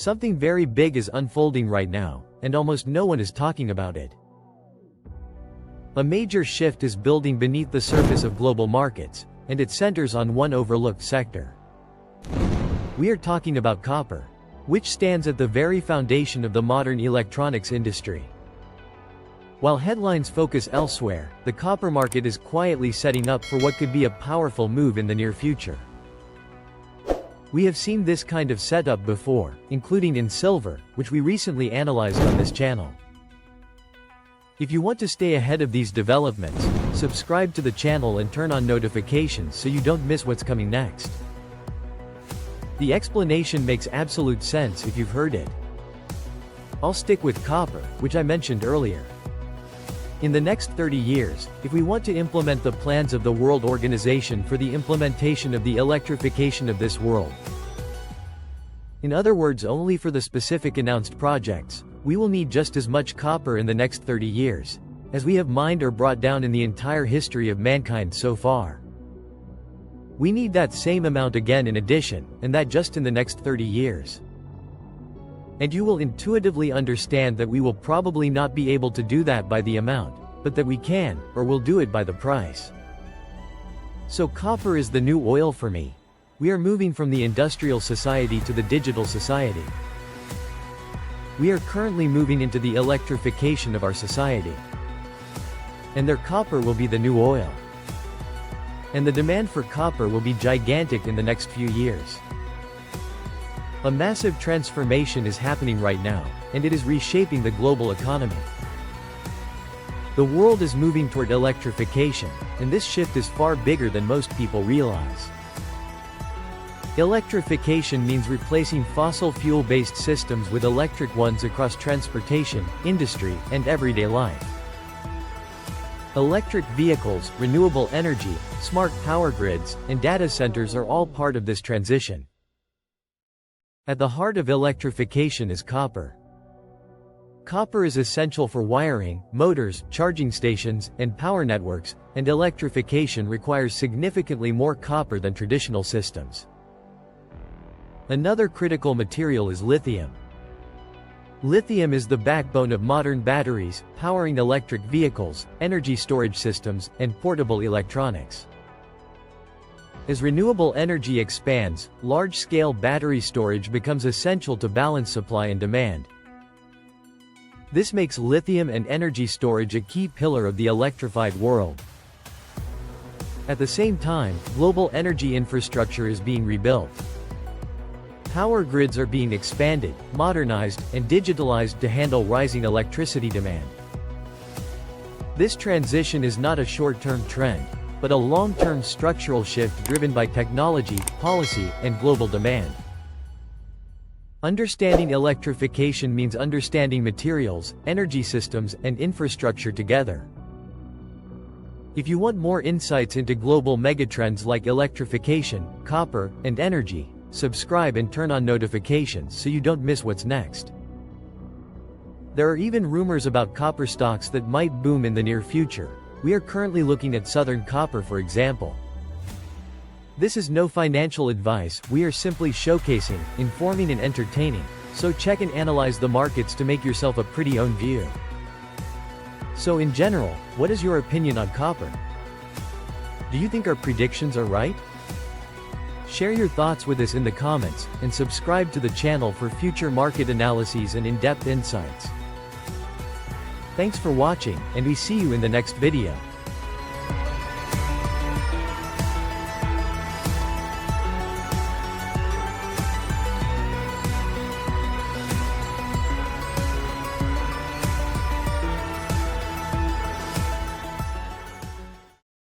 Something very big is unfolding right now, and almost no one is talking about it. A major shift is building beneath the surface of global markets, and it centers on one overlooked sector. We are talking about copper, which stands at the very foundation of the modern electronics industry. While headlines focus elsewhere, the copper market is quietly setting up for what could be a powerful move in the near future. We have seen this kind of setup before, including in silver, which we recently analyzed on this channel. If you want to stay ahead of these developments, subscribe to the channel and turn on notifications so you don't miss what's coming next. The explanation makes absolute sense if you've heard it. I'll stick with copper, which I mentioned earlier. In the next 30 years, if we want to implement the plans of the World Organization for the implementation of the electrification of this world, in other words only for the specific announced projects, we will need just as much copper in the next 30 years, as we have mined or brought down in the entire history of mankind so far. We need that same amount again in addition, and that just in the next 30 years. And you will intuitively understand that we will probably not be able to do that by the amount, but that we can, or will do it by the price. So copper is the new oil for me. We are moving from the industrial society to the digital society. We are currently moving into the electrification of our society. And their copper will be the new oil. And the demand for copper will be gigantic in the next few years. A massive transformation is happening right now, and it is reshaping the global economy. The world is moving toward electrification, and this shift is far bigger than most people realize. Electrification means replacing fossil fuel-based systems with electric ones across transportation, industry, and everyday life. Electric vehicles, renewable energy, smart power grids, and data centers are all part of this transition. At the heart of electrification is copper. Copper is essential for wiring, motors, charging stations, and power networks, and electrification requires significantly more copper than traditional systems. Another critical material is lithium. Lithium is the backbone of modern batteries, powering electric vehicles, energy storage systems, and portable electronics. As renewable energy expands, large-scale battery storage becomes essential to balance supply and demand. This makes lithium and energy storage a key pillar of the electrified world. At the same time, global energy infrastructure is being rebuilt. Power grids are being expanded, modernized, and digitalized to handle rising electricity demand. This transition is not a short-term trend, but a long-term structural shift driven by technology, policy, and global demand. Understanding electrification means understanding materials, energy systems, and infrastructure together. If you want more insights into global megatrends like electrification, copper, and energy, subscribe and turn on notifications so you don't miss what's next. There are even rumors about copper stocks that might boom in the near future. We are currently looking at Southern Copper, for example. This is no financial advice, we are simply showcasing, informing, and entertaining, so check and analyze the markets to make yourself a pretty own view. So in general, what is your opinion on copper? Do you think our predictions are right? Share your thoughts with us in the comments, and subscribe to the channel for future market analyses and in-depth insights. Thanks for watching, and we see you in the next video.